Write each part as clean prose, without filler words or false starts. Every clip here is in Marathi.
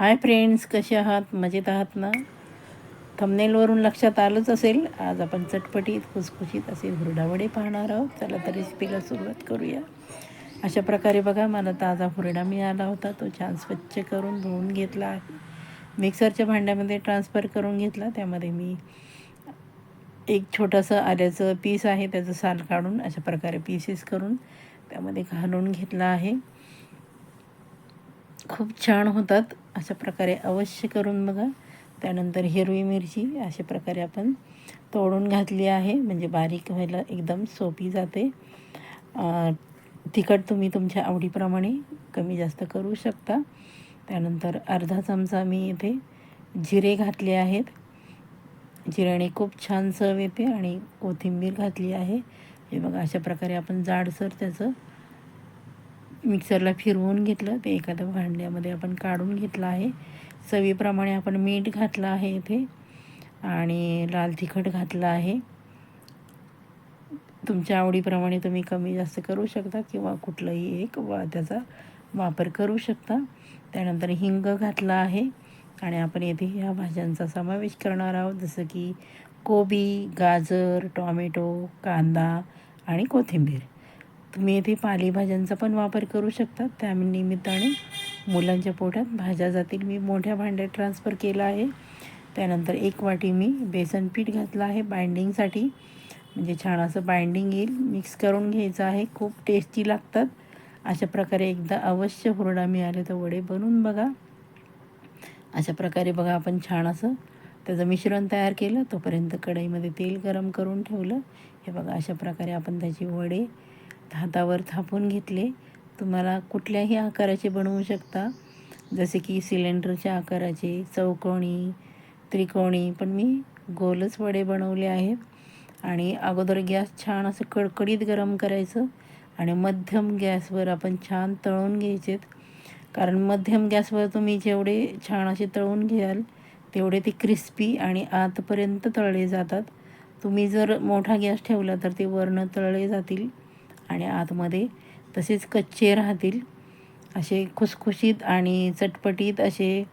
हाय फ्रेंड्स, कसे आहात? मजेत आहात ना? थंबनेलवरून लक्षात आलंच असेल, आज आपण चटपटीत खुसखुशीत असे हुरडावडे पाहणार आहोत. चला तर रेसिपीला सुरुवात करूया. अशा प्रकारे बघा, मला ताजा हुरडा मिळाला होता. तो छान स्वच्छ करून धुवून घेतला आहे. मिक्सरच्या भांड्यामध्ये ट्रान्सफर करून घेतला. त्यामध्ये मी एक छोटंसं आल्याचं पीस आहे, त्याचं साल काढून अशा प्रकारे पीसेस करून त्यामध्ये घालून घेतला आहे. खूप छान होतात. अशा प्रकारे अवश्य करून बघा. त्यानंतर हिरवी मिरची अशा प्रकारे आपण तोडून घातली आहे, म्हणजे बारीक व्हायला एकदम सोपी जाते. तिखट तुम्ही तुमच्या आवडीप्रमाणे कमी जास्त करू शकता. त्यानंतर अर्धा चमचा मी इथे जिरे घातले आहेत. जिऱ्याने खूप छान चव येते. आणि कोथिंबीर घातली आहे. हे बघा, अशा प्रकारे आपण जाडसर त्याचं मिक्सरला फिरवून घेतलं. ते एखाद्या भांड्यामध्ये आपण काढून घेतलं आहे. चवीप्रमाणे आपण मीठ घातलं आहे इथे, आणि लाल तिखट घातलं आहे. तुमच्या आवडीप्रमाणे तुम्ही कमी जास्त करू शकता, किंवा कुठलंही एक त्याचा वापर करू शकता. त्यानंतर हिंग घातला आहे. आणि आपण येथे ह्या भाज्यांचा समावेश करणार आहोत, जसं की कोबी, गाजर, टॉमॅटो, कांदा आणि कोथिंबीर. तुम्ही येथे पालेभाज्यांचा पण वापर करू शकता. त्या निमित्ताने मुलांच्या पोटात भाज्या जातील. मी मोठ्या भांड्यात ट्रान्सफर केला आहे. त्यानंतर 1 वाटी मी बेसन पीठ घातलं आहे बाइंडिंगसाठी, म्हणजे छान असं बाइंडिंग येईल. मिक्स करून घ्यायचं आहे. खूप टेस्टी लागतात. अशा प्रकारे एकदा अवश्य हुरडा मिळाले तर वडे बनवून बघा. अशा प्रकारे बघा, आपण छान असं त्याचं मिश्रण तयार केलं. तोपर्यंत कढईमध्ये तेल गरम करून ठेवलं. हे बघा, अशा प्रकारे आपण त्याचे वडे हातावर थापून घेतले. तुम्हाला कुठल्याही आकाराचे बनवू शकता, जसे की सिलेंडरच्या आकाराचे, चौकोनी, त्रिकोणी, पण मी गोलच वडे बनवले आहेत. आणि अगोदर गॅस छान असं कडकडीत गरम करायचं, आणि मध्यम गॅसवर आपण छान तळून घ्यायचेत. कारण मध्यम गॅसवर तुम्ही जेवढे छान असे तळून घ्याल, तेवढे ते क्रिस्पी आणि आतपर्यंत तळले जातात. तुम्ही जर मोठा गॅस ठेवला तर ते वरनं तळले जातील आणि आतमध्ये तसेच कच्चे राहतील. असे खुसखुशीत आणि चटपटीत असे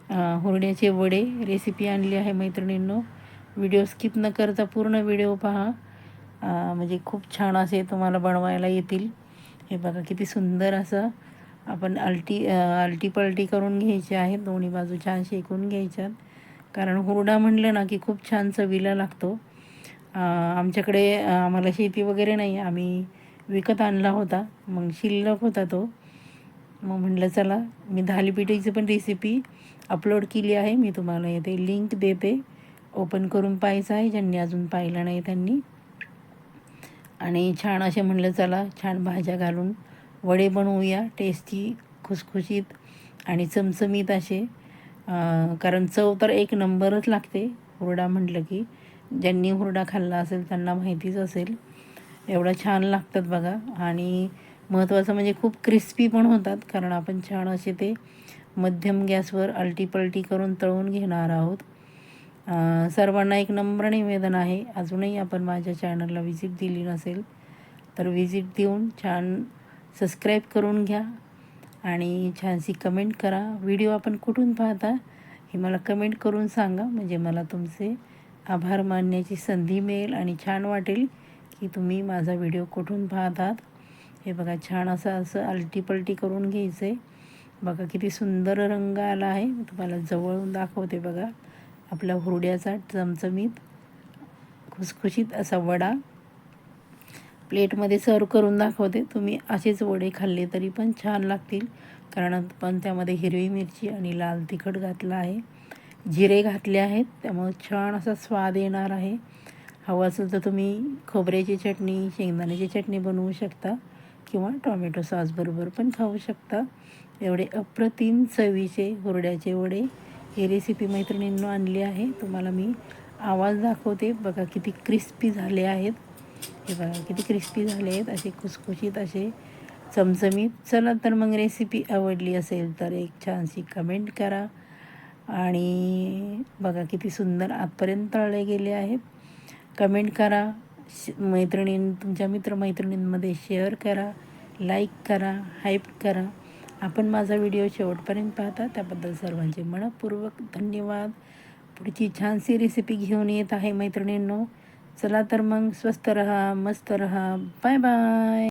हुरड्याचे वडे रेसिपी आणली आहे मैत्रिणींनो. व्हिडिओ स्किप न करता पूर्ण व्हिडिओ पहा, म्हणजे खूप छान असे तुम्हाला बनवायला येतील. हे बघा, किती सुंदर असं आपण आलटी पलटी करून घ्यायचे आहे. दोन्ही बाजू छान शेकून घ्यायच्यात. कारण हुरडा म्हणलं ना की खूप छान चवीला लागतो. आमच्याकडे आम्हाला शेती वगैरे नाही, आम्ही विकत आणला होता. मग शिल्लक होता तो. मग म्हटलं चला, मी थालीपीठाची पण रेसिपी अपलोड केली आहे. मी तुम्हाला येथे लिंक देते, ओपन करून पाहायचं आहे ज्यांनी अजून पाहिलं नाही त्यांनी. आणि छान असे म्हणलं चला, छान भाज्या घालून वडे बनवूया, टेस्टी, खुसखुशीत आणि चमचमीत असे. कारण चव तर एक नंबरच लागते हुरडा म्हटलं की. ज्यांनी हुरडा खाल्ला असेल त्यांना माहितीच असेल, एवढं छान लागतात बघा. आणि महत्त्वाचं म्हणजे खूप क्रिस्पी पण होतात, कारण आपण छान असे ते मध्यम गॅसवर आलटीपलटी करून तळून घेणार आहोत. सर्वांना एक नम्र निवेदन आहे, अजूनही आपण माझ्या चॅनलला व्हिजिट दिली नसेल तर व्हिजिट देऊन छान सबस्क्राईब करून घ्या. आणि छानशी कमेंट करा. व्हिडिओ आपण कुठून पाहता हे मला कमेंट करून सांगा, म्हणजे मला तुमचे आभार मानण्याची संधी मिळेल आणि छान वाटेल की तुम्ही माझा व्हिडिओ कुठून पाहतात. हे बघा, छान असं आलटीपलटी करून घ्यायचं आहे. बघा किती सुंदर रंग आला आहे. मी तुम्हाला जवळून दाखवते बघा. आपला हुरड्याचा चमचमीत खुसखुशीत असा वडा प्लेटमध्ये सर्व करून दाखवते. तुम्ही असेच वडे खाल्ले तरी पण छान लागतील, कारण आपण त्यामध्ये हिरवी मिरची आणि लाल तिखट घातलं आहे, जिरे घातले आहेत, त्यामुळे छान असा स्वाद येणार आहे. हवं असेल तर तुम्ही खोबऱ्याची चटणी, शेंगदाण्याची चटणी बनवू शकता, किंवा टॉमॅटो सॉसबरोबर पण खाऊ शकता. एवढे अप्रतिम चवीचे हुरड्याचे वडे ही रेसिपी मैत्रिणींनो आणली आहे. तुम्हाला मी आवाज दाखवते बघा, किती क्रिस्पी झाले आहेत. हे बघा, किती क्रिस्पी झाले आहेत, असे खुसखुशीत, असे चमचमीत. चला तर मग, रेसिपी आवडली असेल तर एक छानशी कमेंट करा. आणि बघा किती सुंदर आतपर्यंत तळले गेले आहेत. कमेंट करा, तुमच्या मित्रमैत्रिणींमध्ये शेअर करा, लाईक करा, हाईप करा. आपण माझा व्हिडिओ शेवटपर्यंत पाहता त्याबद्दल सर्वांचे मनःपूर्वक धन्यवाद. पुढची छानशी रेसिपी घेऊन येत आहे मैत्रिणींनो. चला तर मग स्वस्त रहा, मस्त रहा. Bye bye.